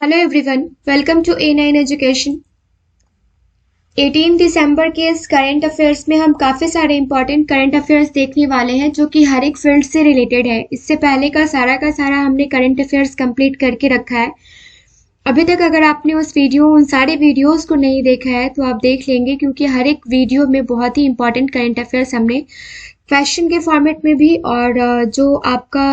Hello everyone, welcome to A9 education. 18 दिसंबर के इस करंट अफेयर्स में हम काफ़ी सारे इंपॉर्टेंट करंट अफेयर्स देखने वाले हैं जो कि हर एक फील्ड से रिलेटेड है। इससे पहले का सारा हमने करंट अफेयर्स कंप्लीट करके रखा है। अभी तक अगर आपने उन सारे वीडियोस को नहीं देखा है तो आप देख लेंगे, क्योंकि हर एक वीडियो में बहुत ही इंपॉर्टेंट करंट अफेयर्स हमने क्वेश्चन के फॉर्मेट में भी और जो आपका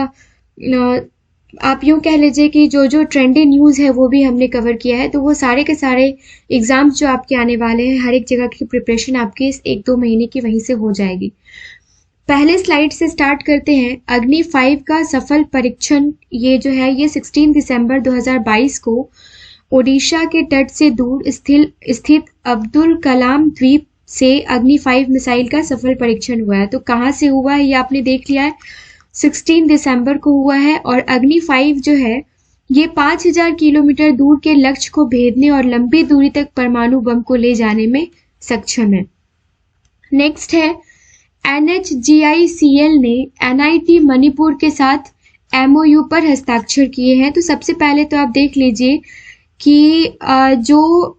आप यूँ कह लीजिए कि जो ट्रेंडी न्यूज़ है वो भी हमने कवर किया है। तो वो सारे के सारे एग्जाम्स जो आपके आने वाले हैं, हर एक जगह की प्रिपरेशन आपकी इस 1-2 महीने की वहीं से हो जाएगी। पहले स्लाइड से स्टार्ट करते हैं। अग्नि 5 का सफल परीक्षण ये जो है ये 16 दिसंबर 2022 को ओडिशा के तट से दूर स्थित अब्दुल कलाम द्वीप से अग्नि 5 मिसाइल का सफल परीक्षण हुआ है। तो कहाँ से हुआ है ये आपने देख लिया है, 16 दिसंबर को हुआ है। और अग्नि 5 जो है ये 5000 किलोमीटर दूर के लक्ष्य को भेदने और लंबी दूरी तक परमाणु बम को ले जाने में सक्षम है। नेक्स्ट है, NHGICL ने NIT मणिपुर के साथ MOU पर हस्ताक्षर किए हैं। तो सबसे पहले तो आप देख लीजिए कि जो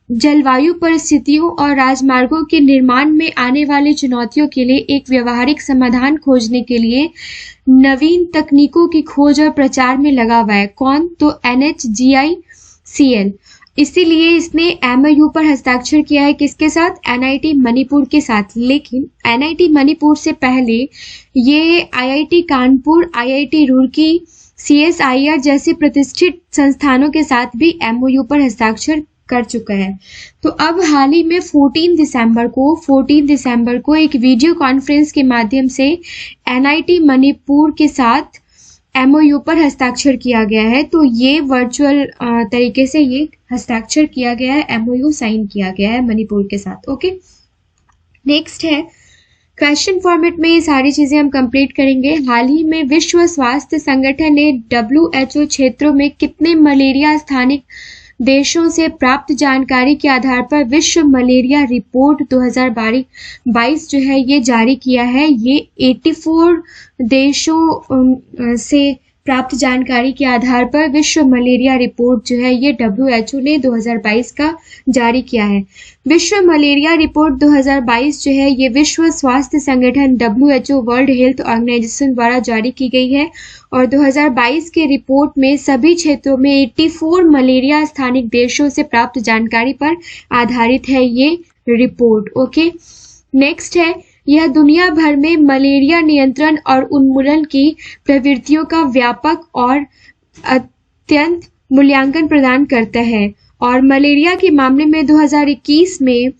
जलवायु परिस्थितियों और राजमार्गों के निर्माण में आने वाली चुनौतियों के लिए एक व्यवहारिक समाधान खोजने के लिए नवीन तकनीकों की खोज और प्रचार में लगा हुआ है। कौन? तो NHGICL। इसीलिए इसने MOU पर हस्ताक्षर किया है किसके साथ? NIT मणिपुर के साथ। लेकिन NIT मणिपुर से पहले ये IIT Kanpur, IIT Roorkee, CSIR जैसे प्रतिष्ठित संस्थानों के साथ भी MOU पर हस्ताक्षर कर चुका है। तो अब हाल ही में 14 दिसंबर को एक वीडियो कॉन्फ्रेंस के माध्यम से NIT मणिपुर के साथ MOU पर हस्ताक्षर किया गया है। तो ये वर्चुअल तरीके से ये हस्ताक्षर किया गया है, MOU साइन किया गया है मणिपुर के साथ। ओके, नेक्स्ट है, क्वेश्चन फॉर्मेट में ये सारी चीजें हम कंप्लीट करेंगे। हाल ही में विश्व स्वास्थ्य संगठन ने WHO क्षेत्रों में कितने मलेरिया स्थानिक देशों से प्राप्त जानकारी के आधार पर विश्व मलेरिया रिपोर्ट 2022 जो है ये जारी किया है। ये 84 देशों से प्राप्त जानकारी के आधार पर विश्व मलेरिया रिपोर्ट जो है ये WHO ने 2022 का जारी किया है। विश्व मलेरिया रिपोर्ट 2022 जो है ये विश्व स्वास्थ्य संगठन WHO वर्ल्ड हेल्थ ऑर्गेनाइजेशन द्वारा जारी की गई है। और 2022 के रिपोर्ट में सभी क्षेत्रों में 84 मलेरिया स्थानिक देशों से प्राप्त जानकारी पर आधारित है ये रिपोर्ट। ओके, नेक्स्ट है, यह दुनिया भर में मलेरिया नियंत्रण और उन्मूलन की प्रवृत्तियों का व्यापक और अत्यंत मूल्यांकन प्रदान करता है। और मलेरिया के मामले में 2021 में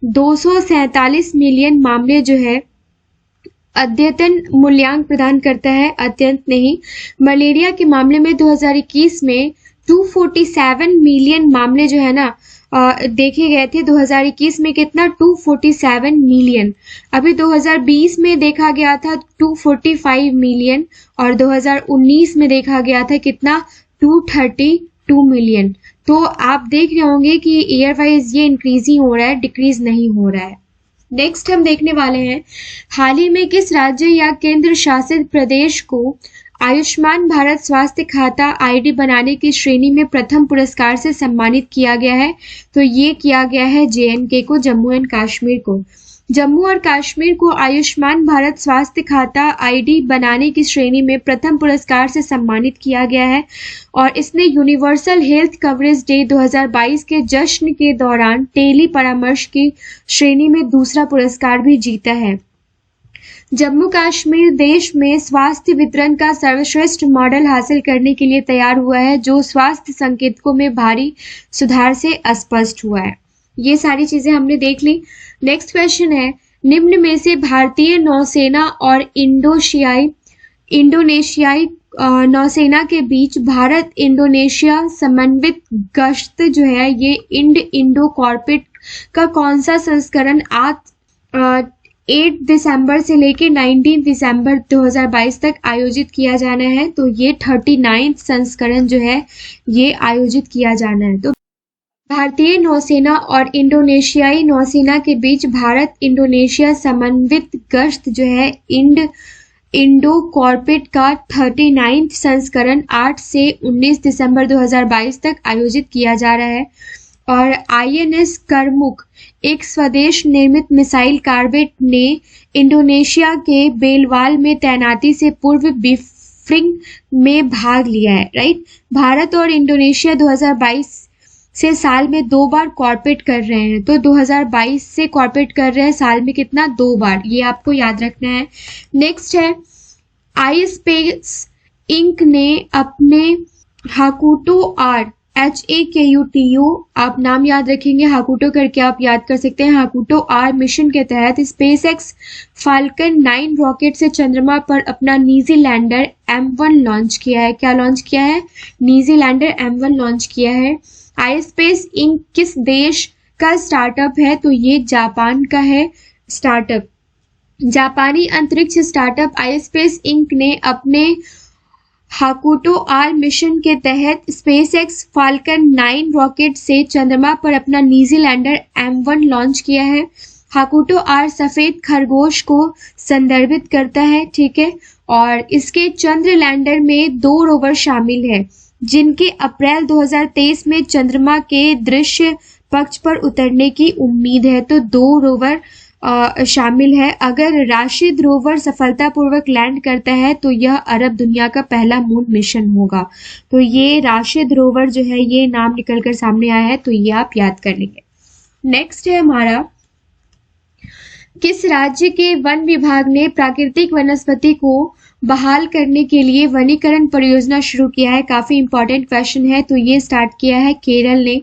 247 मिलियन मामले जो है अद्यतन मूल्यांकन प्रदान करता है, अत्यंत नहीं। मलेरिया के मामले में 2021 में 247 मिलियन मामले जो है ना देखे गए थे। 2021 में कितना? 247 मिलियन। अभी 2020 में देखा गया था 245 मिलियन और 2019 में देखा गया था कितना? 232 मिलियन। तो आप देख रहे होंगे कि ईयर वाइज ये इंक्रीज ही हो रहा है, डिक्रीज नहीं हो रहा है। नेक्स्ट हम देखने वाले हैं, हाल ही में किस राज्य या केंद्र शासित प्रदेश को आयुष्मान भारत स्वास्थ्य खाता ID बनाने की श्रेणी में प्रथम पुरस्कार से सम्मानित किया गया है? तो ये किया गया है JNK को, जम्मू एंड कश्मीर को। जम्मू और कश्मीर को आयुष्मान भारत स्वास्थ्य खाता ID बनाने की श्रेणी में प्रथम पुरस्कार से सम्मानित किया गया है। और इसने यूनिवर्सल हेल्थ कवरेज डे 2022 के जश्न के दौरान टेली परामर्श की श्रेणी में दूसरा पुरस्कार भी जीता है। जम्मू कश्मीर देश में स्वास्थ्य वितरण का सर्वश्रेष्ठ मॉडल हासिल करने के लिए तैयार हुआ है, जो स्वास्थ्य संकेतकों में भारी सुधार से स्पष्ट हुआ है। ये सारी चीजें हमने देख ली। नेक्स्ट क्वेश्चन है, निम्न में से भारतीय नौसेना और इंडोनेशियाई नौसेना के बीच भारत इंडोनेशिया समन्वित गश्त जो है ये इंडो कॉर्पेट का कौन सा संस्करण 8 दिसंबर से लेकर 19 दिसंबर 2022 तक आयोजित किया जाना है? तो ये 39 संस्करण जो है ये आयोजित किया जाना है। तो भारतीय नौसेना और इंडोनेशियाई नौसेना के बीच भारत इंडोनेशिया समन्वित गश्त जो है इंडो कॉर्पेट का 39वां संस्करण 8 से 19 दिसंबर 2022 तक आयोजित किया जा रहा है। और आईएनएस करमुक, एक स्वदेश निर्मित मिसाइल कार्वेट ने इंडोनेशिया के बेलवाल में तैनाती से पूर्व ब्रीफिंग में भाग लिया है। राइट, भारत और इंडोनेशिया 2022 से साल में 2 बार कॉर्पेट कर रहे हैं। तो 2022 से कॉर्पेट कर रहे हैं, साल में कितना, 2 बार, ये आपको याद रखना है। नेक्स्ट है, आई स्पेस इंक ने अपने हाकुटो आर, HAKUTO, आप नाम याद रखेंगे, हाकुटो करके आप याद कर सकते हैं, हाकुटो आर मिशन के तहत स्पेस एक्स फाल्कन 9 रॉकेट से चंद्रमा पर अपना निजी लैंडर M1 लॉन्च किया है। क्या लॉन्च किया है? निजी लैंडर M1 लॉन्च किया है। आई स्पेस इंक किस देश का स्टार्टअप है? तो ये जापान का है स्टार्टअप। जापानी अंतरिक्ष स्टार्टअप आई स्पेस इंक ने अपने हाकुटो आर मिशन के तहत स्पेसएक्स फाल्कन 9 रॉकेट से चंद्रमा पर अपना निजी लैंडर M1 लॉन्च किया है। हाकुटो आर सफेद खरगोश को संदर्भित करता है, ठीक है, और इसके चंद्र लैंडर में 2 रोवर शामिल है जिनके अप्रैल 2023 में चंद्रमा के दृश्य पक्ष पर उतरने की उम्मीद है। तो 2 रोवर शामिल है। अगर राशिद रोवर सफलतापूर्वक लैंड करता है तो यह अरब दुनिया का पहला मून मिशन होगा। तो ये राशिद रोवर जो है, ये नाम निकलकर सामने आया है, तो ये आप याद कर लेंगे। नेक्स्ट है हमारा, किस राज्य के वन विभाग ने प्राकृतिक वनस्पति को बहाल करने के लिए वनीकरण परियोजना शुरू किया है? काफी इंपॉर्टेंट क्वेश्चन है। तो ये स्टार्ट किया है केरल ने।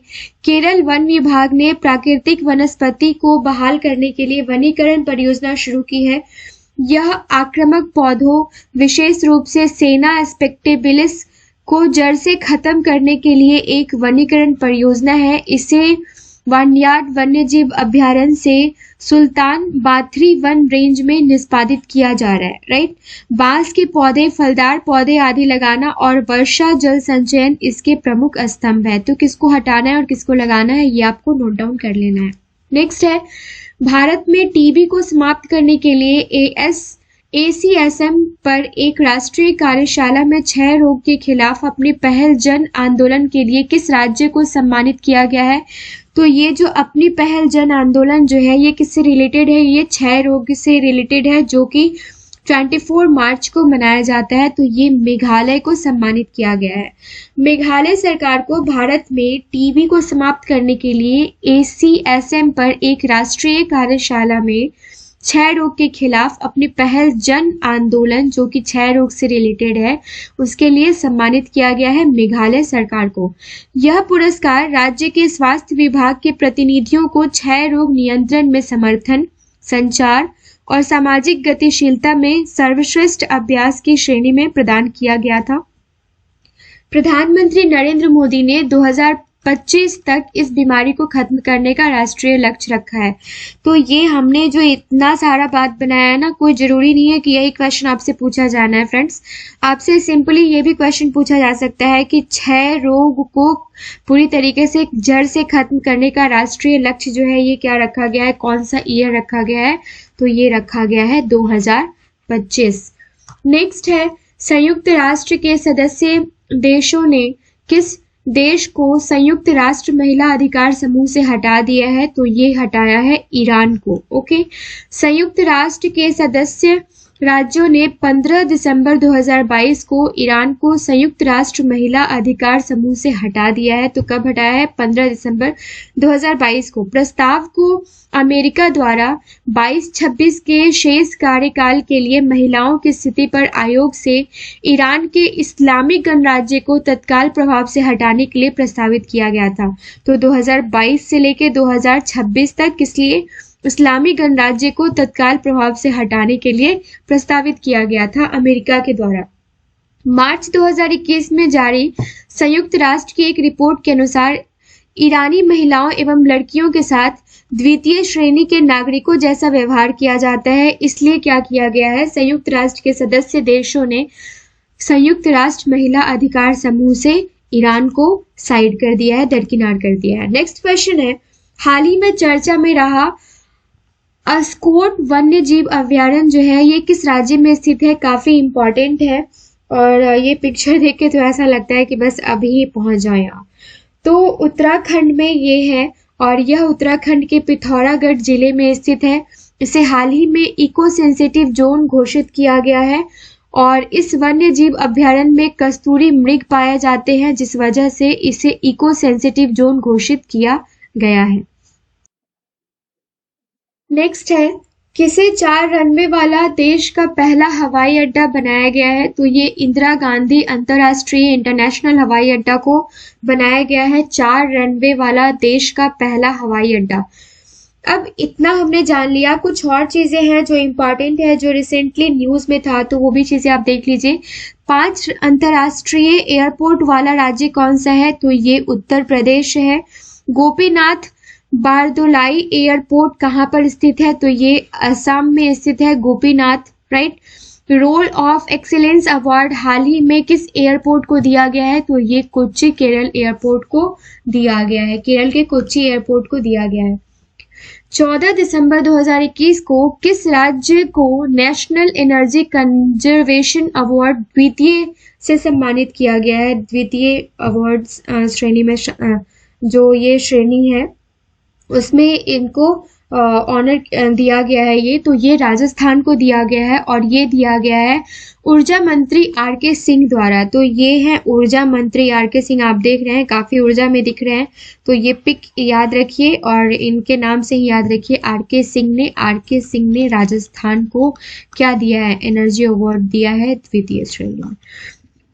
केरल वन विभाग ने प्राकृतिक वनस्पति को बहाल करने के लिए वनीकरण परियोजना शुरू की है। यह आक्रामक पौधों, विशेष रूप से सेना एस्पेक्टेबिलिस को जड़ से खत्म करने के लिए एक वनीकरण परियोजना है। इसे वानयार्ड वन्यजीव अभ्यारण्य से सुल्तान बाथरी वन रेंज में निष्पादित किया जा रहा है। राइट, बांस के पौधे, फलदार पौधे आदि लगाना और वर्षा जल संचयन इसके प्रमुख स्तंभ है। तो किसको हटाना है और किसको लगाना है, ये आपको नोट डाउन कर लेना है। नेक्स्ट है, भारत में टीबी को समाप्त करने के लिए ACSM पर एक राष्ट्रीय कार्यशाला में क्षय रोग के खिलाफ अपनी पहल जन आंदोलन के लिए किस राज्य को सम्मानित किया गया है? तो ये जो अपनी पहल जन आंदोलन जो है, ये किससे रिलेटेड है? ये क्षय रोग से रिलेटेड है, जो कि 24 मार्च को मनाया जाता है। तो ये मेघालय को सम्मानित किया गया है। मेघालय सरकार को भारत में टीबी को समाप्त करने के लिए ACSM पर एक राष्ट्रीय कार्यशाला में क्षय रोग के खिलाफ अपनी पहल जन आंदोलन, जो कि क्षय रोग से रिलेटेड है, उसके लिए सम्मानित किया गया है मेघालय सरकार को। यह पुरस्कार राज्य के स्वास्थ्य विभाग के प्रतिनिधियों को क्षय रोग नियंत्रण में समर्थन, संचार और सामाजिक गतिशीलता में सर्वश्रेष्ठ अभ्यास की श्रेणी में प्रदान किया गया था। प्रधानमंत्री नरेंद्र मोदी ने 2025 तक इस बीमारी को खत्म करने का राष्ट्रीय लक्ष्य रखा है। तो ये हमने जो इतना सारा बात बनाया है ना, कोई जरूरी नहीं है कि यही क्वेश्चन आपसे पूछा जाना है फ्रेंड्स। आपसे सिंपली ये भी क्वेश्चन पूछा जा सकता है कि क्षय रोग को पूरी तरीके से जड़ से खत्म करने का राष्ट्रीय लक्ष्य जो है, ये क्या रखा गया है, कौन सा ईयर रखा गया है? तो ये रखा गया है 2025। नेक्स्ट है, संयुक्त राष्ट्र के सदस्य देशों ने किस देश को संयुक्त राष्ट्र महिला अधिकार समूह से हटा दिया है? तो ये हटाया है ईरान को। ओके, संयुक्त राष्ट्र के सदस्य राज्यों ने 15 दिसंबर 2022 को ईरान को संयुक्त राष्ट्र महिला अधिकार समूह से हटा दिया है। तो कब हटाया है? 15 दिसंबर 2022 को। प्रस्ताव को अमेरिका द्वारा 22-26 के शेष कार्यकाल के लिए महिलाओं की स्थिति पर आयोग से ईरान के इस्लामिक गणराज्य को तत्काल प्रभाव से हटाने के लिए प्रस्तावित किया गया था। तो 2022 से लेकर 2026 तक किस लिए? इस्लामी गणराज्य को तत्काल प्रभाव से हटाने के लिए प्रस्तावित किया गया था अमेरिका के द्वारा। मार्च 2021 में जारी संयुक्त राष्ट्र की एक रिपोर्ट के अनुसार ईरानी महिलाओं एवं लड़कियों के साथ द्वितीय श्रेणी के नागरिकों जैसा व्यवहार किया जाता है। इसलिए क्या किया गया है? संयुक्त राष्ट्र के सदस्य देशों ने संयुक्त राष्ट्र महिला अधिकार समूह से ईरान को साइड कर दिया है, दरकिनार कर दिया है। नेक्स्ट क्वेश्चन है, हाल ही में चर्चा में रहा अस्कोट वन्य जीव अभयारण्य जो है ये किस राज्य में स्थित है, काफी इम्पोर्टेंट है। और ये पिक्चर देख के तो ऐसा लगता है कि बस अभी ही पहुंच जाए यहाँ। तो उत्तराखंड में ये है और यह उत्तराखंड के पिथौरागढ़ जिले में स्थित है। इसे हाल ही में इको सेंसिटिव जोन घोषित किया गया है और इस वन्य जीव अभयारण्य में कस्तूरी मृग पाए जाते हैं, जिस वजह से इसे इको सेंसिटिव जोन घोषित किया गया है। नेक्स्ट है, किसे 4 रनवे वाला देश का पहला हवाई अड्डा बनाया गया है, तो ये इंदिरा गांधी अंतरराष्ट्रीय इंटरनेशनल हवाई अड्डा को बनाया गया है 4 रनवे वाला देश का पहला हवाई अड्डा। अब इतना हमने जान लिया, कुछ और चीजें हैं जो इम्पोर्टेंट है, जो रिसेंटली न्यूज में था, तो वो भी चीजें आप देख लीजिए। 5 अंतरराष्ट्रीय एयरपोर्ट वाला राज्य कौन सा है, तो ये उत्तर प्रदेश है। गोपीनाथ बारदोलाई एयरपोर्ट कहाँ पर स्थित है, तो ये असम में स्थित है, Gopinath, right. Role of excellence award हाल ही में किस एयरपोर्ट को दिया गया है, तो ये कोच्चि केरल एयरपोर्ट को दिया गया है, केरल के कोच्चि एयरपोर्ट को दिया गया है। 14 दिसंबर 2021 को किस राज्य को नेशनल एनर्जी कंजर्वेशन अवार्ड द्वितीय से सम्मानित किया गया है। द्वितीय अवार्ड श्रेणी में जो ये श्रेणी है उसमें इनको ऑनर दिया गया है, ये तो ये राजस्थान को दिया गया है और ये दिया गया है ऊर्जा मंत्री आर के सिंह द्वारा। तो ये है ऊर्जा मंत्री आर के सिंह, आप देख रहे हैं काफी ऊर्जा में दिख रहे हैं, तो ये पिक याद रखिए और इनके नाम से ही याद रखिए। आर के सिंह ने राजस्थान को क्या दिया है, एनर्जी अवार्ड दिया है द्वितीय श्रेणी में।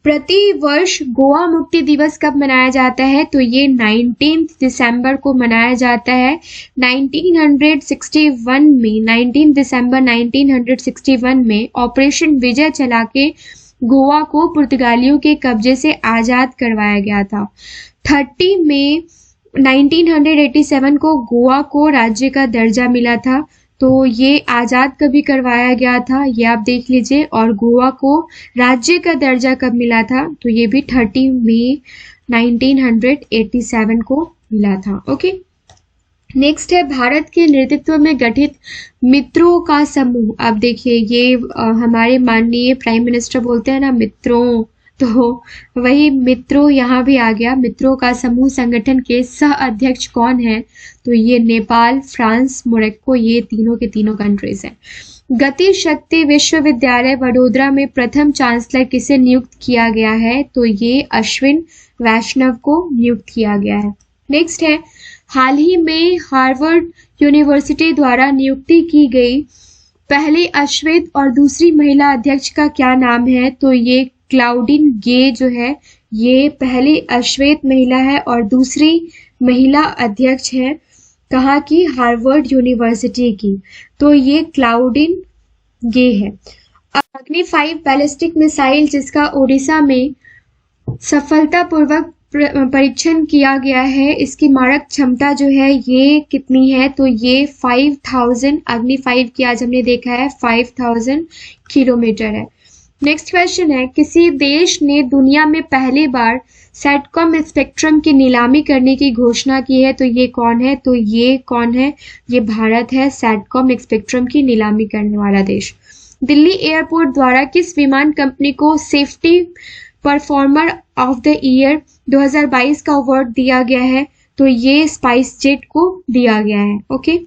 प्रति वर्ष गोवा मुक्ति दिवस कब मनाया जाता है, तो ये 19 दिसंबर को मनाया जाता है। 19 दिसंबर 1961 में ऑपरेशन विजय चला के गोवा को पुर्तगालियों के कब्जे से आजाद करवाया गया था। 30 मई 1987 को गोवा को राज्य का दर्जा मिला था, तो ये आजाद कभी करवाया गया था, ये आप देख लीजिए। और गोवा को राज्य का दर्जा कब मिला था, तो ये भी 30 मई 1987 को मिला था। ओके, नेक्स्ट है, भारत के नेतृत्व में गठित मित्रों का समूह। अब देखिए ये हमारे माननीय प्राइम मिनिस्टर बोलते हैं ना मित्रों, तो वही मित्रों यहाँ भी आ गया। मित्रों का समूह संगठन के सह अध्यक्ष कौन है, तो ये नेपाल, फ्रांस, मोरक्को, ये तीनों के तीनों कंट्रीज हैं। गति शक्ति विश्वविद्यालय वडोदरा में प्रथम चांसलर किसे नियुक्त किया गया है, तो ये अश्विन वैष्णव को नियुक्त किया गया है। नेक्स्ट है, हाल ही में हार्वर्ड यूनिवर्सिटी द्वारा नियुक्ति की गई पहली अश्वेत और दूसरी महिला अध्यक्ष का क्या नाम है, तो ये क्लाउडिन गे जो है ये पहली अश्वेत महिला है और दूसरी महिला अध्यक्ष है कहाँ की, हार्वर्ड यूनिवर्सिटी की, तो ये क्लाउडिन गे है। अग्नि 5 बैलिस्टिक मिसाइल जिसका ओडिशा में सफलतापूर्वक परीक्षण किया गया है, इसकी मारक क्षमता जो है ये कितनी है, तो ये 5000, अग्नि 5 की आज हमने देखा है 5000 किलोमीटर है। नेक्स्ट क्वेश्चन है, किसी देश ने दुनिया में पहली बार सैटकॉम स्पेक्ट्रम की नीलामी करने की घोषणा की है, तो ये कौन है, तो ये कौन है, ये भारत है, सैटकॉम स्पेक्ट्रम की नीलामी करने वाला देश। दिल्ली एयरपोर्ट द्वारा किस विमान कंपनी को safety performer of the year 2022 का अवार्ड दिया गया है, तो ये स्पाइस जेट को दिया गया है। ओके,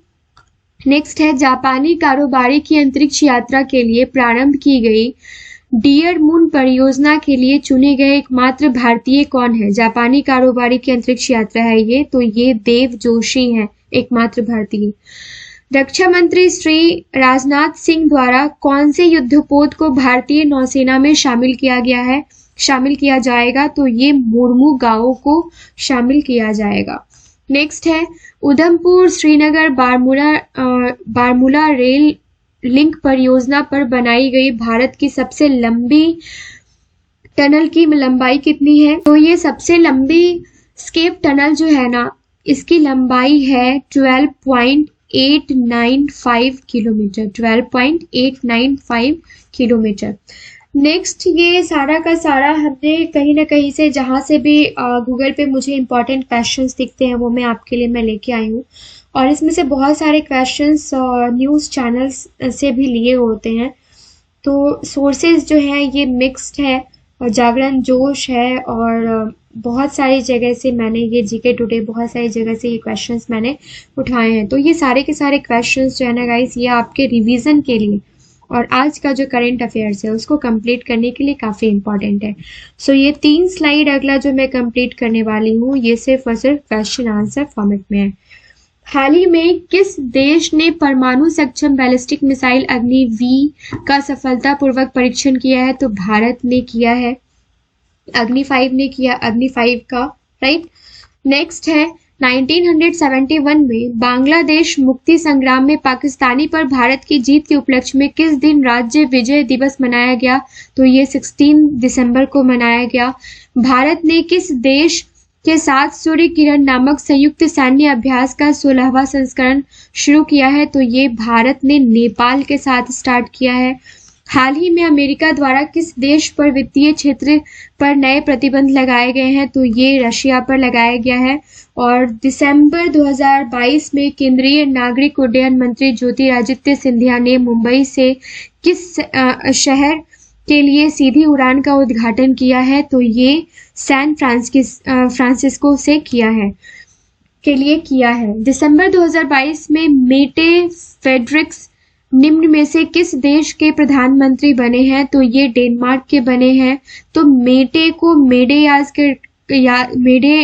नेक्स्ट है, जापानी कारोबारी की अंतरिक्ष यात्रा के लिए प्रारंभ की गई डियर मून परियोजना के लिए चुने गए एकमात्र भारतीय कौन है। जापानी कारोबारी की अंतरिक्ष यात्रा है ये, तो ये देव जोशी हैं, एकमात्र भारतीय। रक्षा मंत्री श्री राजनाथ सिंह द्वारा कौन से युद्धपोत को भारतीय नौसेना में शामिल किया जाएगा, तो ये मुर्मू गांवों को शामिल किया जाएगा। नेक्स्ट है, उधमपुर श्रीनगर बारमूला रेल लिंक परियोजना पर बनाई गई भारत की सबसे लंबी टनल की लंबाई कितनी है, तो ये सबसे लंबी स्केप टनल जो है ना, इसकी लंबाई है 12.895 किलोमीटर, 12.895 किलोमीटर। नेक्स्ट, ये सारा का सारा हमने कहीं ना कहीं से जहाँ से भी गूगल पे मुझे इंपॉर्टेंट क्वेश्चंस दिखते हैं वो मैं आपके लिए लेके आई हूँ। और इसमें से बहुत सारे क्वेश्चंस न्यूज़ चैनल्स से भी लिए होते हैं। तो सोर्सेज जो है ये मिक्स्ड है, और जागरण जोश है, और बहुत सारी जगह से मैंने ये जीके टुडे बहुत सारी जगह से ये क्वेश्चंस मैंने उठाए हैं। तो ये सारे के सारे क्वेश्चंस जो है ना गाइस, ये आपके रिवीजन के लिए और आज का जो करंट अफेयर्स है उसको कंप्लीट करने के लिए काफ़ी इंपॉर्टेंट है। सो ये 3 स्लाइड अगला जो मैं कंप्लीट करने वाली हूँ ये सिर्फ और सिर्फ क्वेश्चन आंसर फॉर्मेट में है। हाल ही में किस देश ने परमाणु सक्षम बैलिस्टिक मिसाइल अग्नि वी का सफलतापूर्वक परीक्षण किया है? तो भारत ने किया है। अग्नि 5 ने किया, अग्नि 5 का, राइट। नेक्स्ट है 1971 में बांग्लादेश मुक्ति संग्राम में पाकिस्तानी पर भारत की जीत के उपलक्ष्य में किस दिन राज्य विजय दिवस मनाया गया? तो ये 16 दिसंबर को मनाया गया। भारत ने किस देश के साथ सूर्य किरण नामक संयुक्त सैन्य अभ्यास का 16वां संस्करण शुरू किया है? तो ये भारत ने नेपाल के साथ स्टार्ट किया है। हाल ही में अमेरिका द्वारा किस देश पर वित्तीय क्षेत्र पर नए प्रतिबंध लगाए गए हैं? तो ये रशिया पर लगाया गया है। और दिसंबर 2022 में केंद्रीय नागरिक उड्डयन मंत्री ज्योतिरादित्य सिंधिया ने मुंबई से किस शहर के लिए सीधी उड़ान का उद्घाटन किया है? तो ये सैन फ्रांसिस्को से किया है। दिसंबर 2022 में मेटे फेडरिक्स निम्न में से किस देश के प्रधानमंत्री बने हैं? तो ये डेनमार्क के बने हैं। तो मेटे को मेडे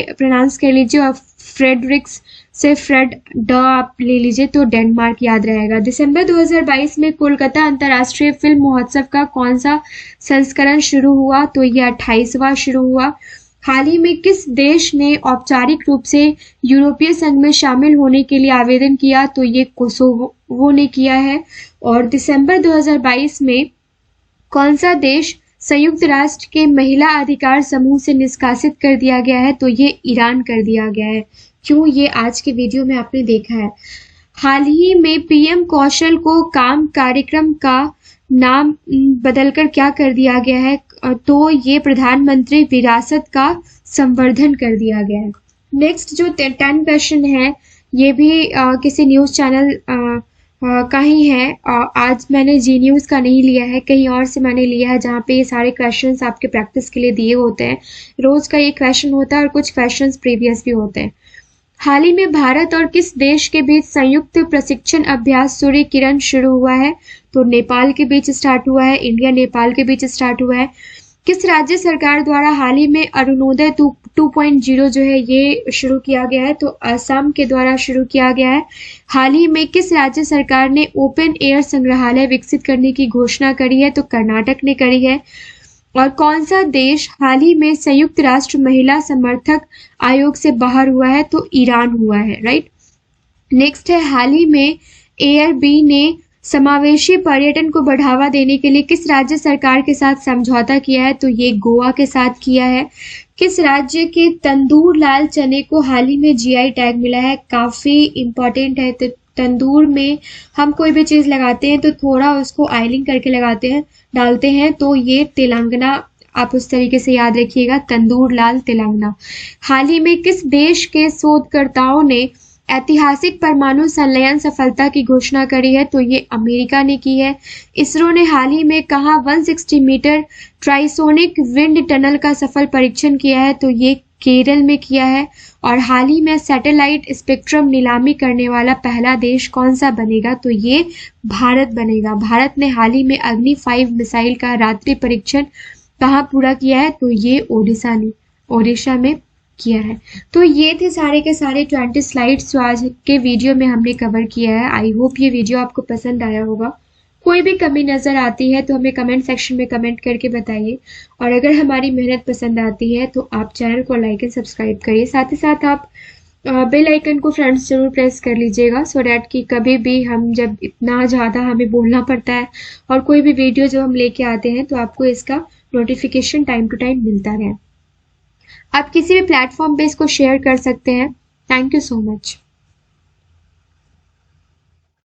प्रोनाउंस कर लीजिए, और फ्रेडरिक्स से फ्रेड ड आप ले लीजिए, तो डेनमार्क याद रहेगा। दिसंबर 2022 में कोलकाता अंतर्राष्ट्रीय फिल्म महोत्सव का कौन सा संस्करण शुरू हुआ? तो ये 28वां शुरू हुआ। हाल ही में किस देश ने औपचारिक रूप से यूरोपीय संघ में शामिल होने के लिए आवेदन किया? तो ये कोसोवो ने किया है। और दिसंबर 2022 में कौन सा देश संयुक्त राष्ट्र के महिला अधिकार समूह से निष्कासित कर दिया गया है? तो ये ईरान कर दिया गया है। क्यों? ये आज के वीडियो में आपने देखा है। हाल ही में पीएम कौशल को काम कार्यक्रम का नाम बदलकर क्या कर दिया गया है? तो ये प्रधानमंत्री विरासत का संवर्धन कर दिया गया है। नेक्स्ट जो 10 क्वेश्चन है ये भी किसी न्यूज़ चैनल का ही है। आज मैंने जी न्यूज़ का नहीं लिया है, कहीं और से मैंने लिया है, जहाँ पे ये सारे क्वेश्चंस आपके प्रैक्टिस के लिए दिए होते हैं। रोज का ये क्वेश्चन होता है और कुछ क्वेश्चंस प्रीवियस भी होते हैं। हाल ही में भारत और किस देश के बीच संयुक्त प्रशिक्षण अभ्यास सूर्य किरण शुरू हुआ है? तो नेपाल के बीच स्टार्ट हुआ है, इंडिया नेपाल के बीच स्टार्ट हुआ है। किस राज्य सरकार द्वारा हाल ही में अरुणोदय 2.0 जो है ये शुरू किया गया है? तो असम के द्वारा शुरू किया गया है। हाल ही में किस राज्य सरकार ने ओपन एयर संग्रहालय विकसित करने की घोषणा करी है? तो कर्नाटक ने करी है। और कौन सा देश हाल ही में संयुक्त राष्ट्र महिला समर्थक आयोग से बाहर हुआ है? तो ईरान हुआ है, राइट। नेक्स्ट है हाल ही में एयरबी ने समावेशी पर्यटन को बढ़ावा देने के लिए किस राज्य सरकार के साथ समझौता किया है? तो ये गोवा के साथ किया है। किस राज्य के तंदूर लाल चने को हाल ही में जीआई टैग मिला है? काफी इंपॉर्टेंट है। तो तंदूर में हम कोई भी चीज लगाते हैं तो थोड़ा उसको आयलिंग करके डालते हैं, तो ये तेलंगाना, आप उस तरीके से याद रखिएगा, तंदूर लाल तेलंगाना। हाल ही में किस देश के शोधकर्ताओं ने ऐतिहासिक परमाणु संलयन सफलता की घोषणा करी है? तो ये अमेरिका ने की है। इसरो ने हाल ही में कहाँ 160 मीटर ट्राइसोनिक विंड टनल का सफल परीक्षण किया है? तो ये केरल में किया है। और हाल ही में सैटेलाइट स्पेक्ट्रम नीलामी करने वाला पहला देश कौन सा बनेगा? तो ये भारत बनेगा। भारत ने हाल ही में अग्नि 5 मिसाइल का रात्रि परीक्षण कहाँ पूरा किया है? तो ये ओडिशा में किया है। तो ये थे सारे के सारे 20 स्लाइड्स जो आज के वीडियो में हमने कवर किया है। आई होप ये वीडियो आपको पसंद आया होगा। कोई भी कमी नज़र आती है तो हमें कमेंट सेक्शन में कमेंट करके बताइए, और अगर हमारी मेहनत पसंद आती है तो आप चैनल को लाइक एंड सब्सक्राइब करिए। साथ ही साथ आप बेल आइकन को फ्रेंड्स जरूर प्रेस कर लीजिएगा, सो डैट कि कभी भी हम जब इतना ज़्यादा हमें बोलना पड़ता है और कोई भी वीडियो जब हम लेके आते हैं तो आपको इसका नोटिफिकेशन टाइम टू टाइम मिलता रहे। आप किसी भी प्लेटफॉर्म पे इसको शेयर कर सकते हैं। Thank you so much.